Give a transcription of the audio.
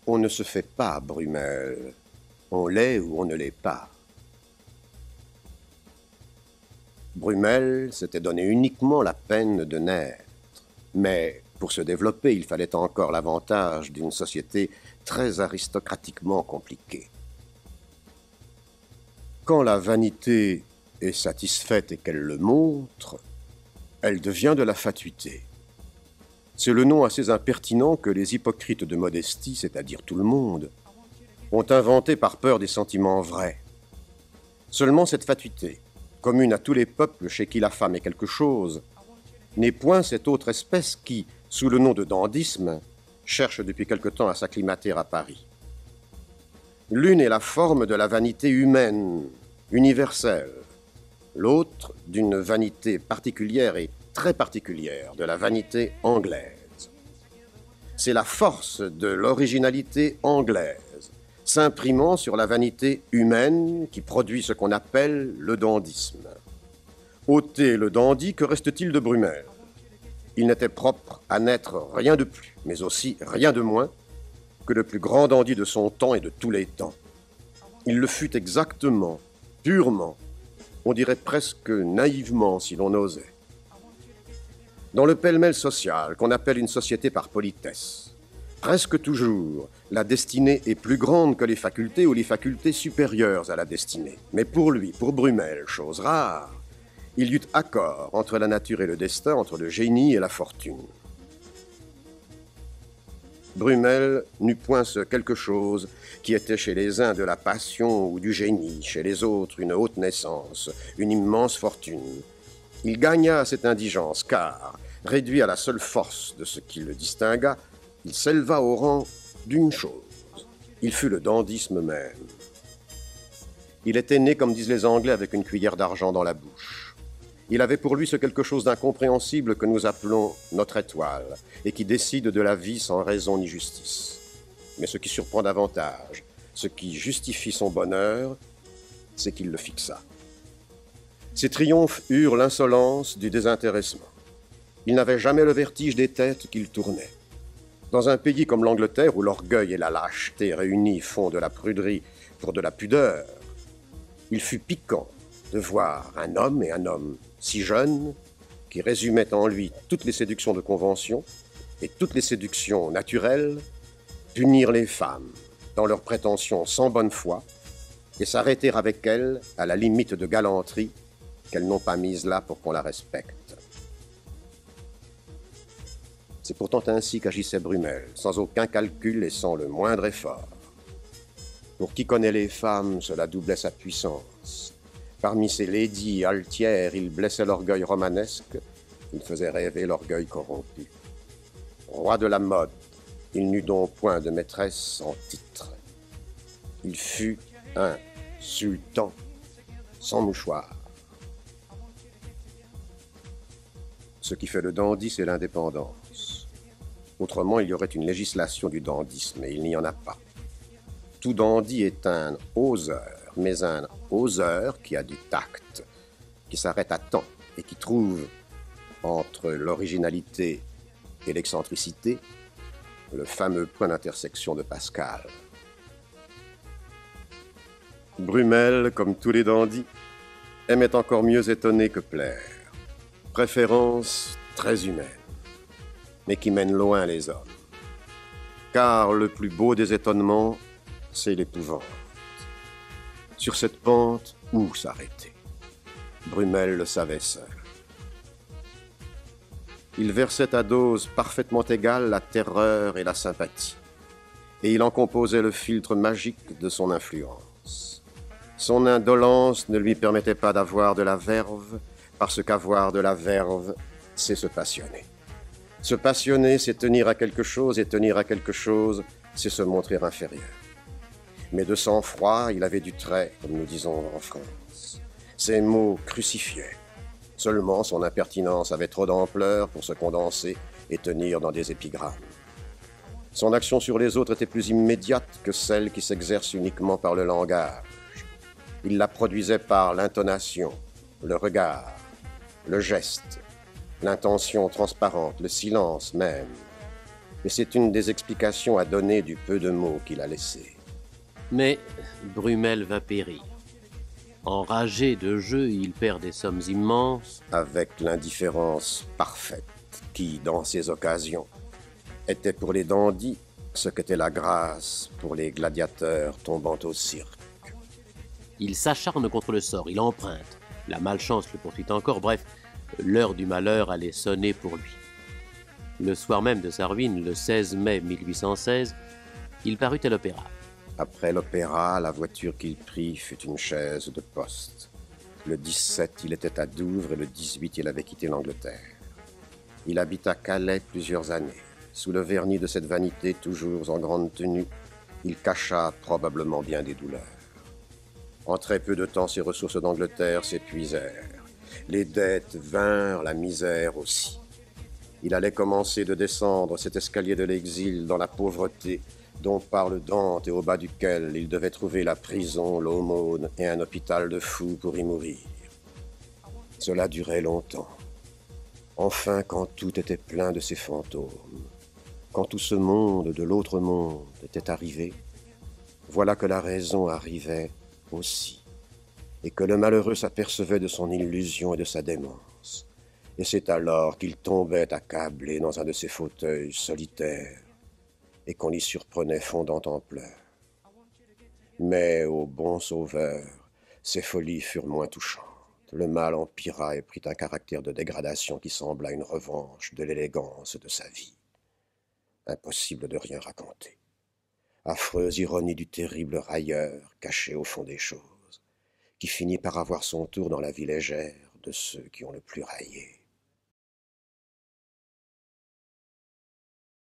On ne se fait pas, Brumel. On l'est ou on ne l'est pas. Brumel s'était donné uniquement la peine de naître. Mais pour se développer, il fallait encore l'avantage d'une société très aristocratiquement compliquée. Quand la vanité est satisfaite et qu'elle le montre, elle devient de la fatuité. C'est le nom assez impertinent que les hypocrites de modestie, c'est-à-dire tout le monde, ont inventé par peur des sentiments vrais. Seulement cette fatuité, commune à tous les peuples chez qui la femme est quelque chose, n'est point cette autre espèce qui, sous le nom de dandysme, cherche depuis quelque temps à s'acclimater à Paris. L'une est la forme de la vanité humaine, universelle, l'autre d'une vanité particulière et très particulière, de la vanité anglaise. C'est la force de l'originalité anglaise, s'imprimant sur la vanité humaine qui produit ce qu'on appelle le dandysme. Ôtez le dandy, que reste-t-il de Brumel? Il n'était propre à n'être rien de plus, mais aussi rien de moins, que le plus grand dandy de son temps et de tous les temps. Il le fut exactement, purement, on dirait presque naïvement si l'on osait. Dans le pêle-mêle social, qu'on appelle une société par politesse, presque toujours, la destinée est plus grande que les facultés ou les facultés supérieures à la destinée. Mais pour lui, pour Brumel, chose rare, il y eut accord entre la nature et le destin, entre le génie et la fortune. Brumel n'eut point ce quelque chose qui était chez les uns de la passion ou du génie, chez les autres une haute naissance, une immense fortune. Il gagna cette indigence, car, réduit à la seule force de ce qui le distingua, il s'éleva au rang d'une chose. Il fut le dandysme même. Il était né, comme disent les Anglais, avec une cuillère d'argent dans la bouche. Il avait pour lui ce quelque chose d'incompréhensible que nous appelons notre étoile, et qui décide de la vie sans raison ni justice. Mais ce qui surprend davantage, ce qui justifie son bonheur, c'est qu'il le fixa. Ses triomphes eurent l'insolence du désintéressement. Il n'avait jamais le vertige des têtes qu'il tournait. Dans un pays comme l'Angleterre, où l'orgueil et la lâcheté réunis font de la pruderie pour de la pudeur, il fut piquant de voir un homme si jeune, qui résumait en lui toutes les séductions de convention et toutes les séductions naturelles, punir les femmes dans leurs prétentions sans bonne foi et s'arrêter avec elles à la limite de galanterie qu'elles n'ont pas mise là pour qu'on la respecte. C'est pourtant ainsi qu'agissait Brumel, sans aucun calcul et sans le moindre effort. Pour qui connaît les femmes, cela doublait sa puissance. Parmi ces ladies altières, il blessait l'orgueil romanesque, il faisait rêver l'orgueil corrompu. Roi de la mode, il n'eut donc point de maîtresse en titre. Il fut un sultan sans mouchoir. Ce qui fait le dandy, c'est l'indépendance. Autrement, il y aurait une législation du dandysme, mais il n'y en a pas. Tout dandy est un oseur, mais un oseur qui a du tact, qui s'arrête à temps et qui trouve, entre l'originalité et l'excentricité, le fameux point d'intersection de Pascal. Brumel, comme tous les dandys, aimait encore mieux étonner que plaire. Préférence très humaine, mais qui mène loin les hommes. Car le plus beau des étonnements, c'est l'épouvante. Sur cette pente, où s'arrêter? Brumel le savait seul. Il versait à dose parfaitement égale la terreur et la sympathie, et il en composait le filtre magique de son influence. Son indolence ne lui permettait pas d'avoir de la verve, parce qu'avoir de la verve, c'est se passionner. Se passionner, c'est tenir à quelque chose, et tenir à quelque chose, c'est se montrer inférieur. Mais de sang-froid, il avait du trait, comme nous disons en France. Ses mots crucifiaient. Seulement, son impertinence avait trop d'ampleur pour se condenser et tenir dans des épigrammes. Son action sur les autres était plus immédiate que celle qui s'exerce uniquement par le langage. Il la produisait par l'intonation, le regard, le geste, l'intention transparente, le silence même. Et c'est une des explications à donner du peu de mots qu'il a laissés. Mais Brumel va périr. Enragé de jeu, il perd des sommes immenses. Avec l'indifférence parfaite qui, dans ces occasions, était pour les dandys ce qu'était la grâce pour les gladiateurs tombant au cirque. Il s'acharne contre le sort, il emprunte. La malchance le poursuit encore, bref, l'heure du malheur allait sonner pour lui. Le soir même de sa ruine, le 16 mai 1816, il parut à l'opéra. Après l'opéra, la voiture qu'il prit fut une chaise de poste. Le 17, il était à Douvres et le 18, il avait quitté l'Angleterre. Il habita Calais plusieurs années. Sous le vernis de cette vanité, toujours en grande tenue, il cacha probablement bien des douleurs. En très peu de temps, ses ressources d'Angleterre s'épuisèrent. Les dettes vinrent, la misère aussi. Il allait commencer de descendre cet escalier de l'exil dans la pauvreté dont parle Dante et au bas duquel il devait trouver la prison, l'aumône et un hôpital de fous pour y mourir. Cela durait longtemps. Enfin, quand tout était plein de ces fantômes, quand tout ce monde de l'autre monde était arrivé, voilà que la raison arrivait aussi, et que le malheureux s'apercevait de son illusion et de sa démence. Et c'est alors qu'il tombait accablé dans un de ces fauteuils solitaires, et qu'on l'y surprenait fondant en pleurs. Mais, ô bon sauveur, ces folies furent moins touchantes. Le mal empira et prit un caractère de dégradation qui sembla une revanche de l'élégance de sa vie. Impossible de rien raconter. Affreuse ironie du terrible railleur caché au fond des choses, qui finit par avoir son tour dans la vie légère de ceux qui ont le plus raillé.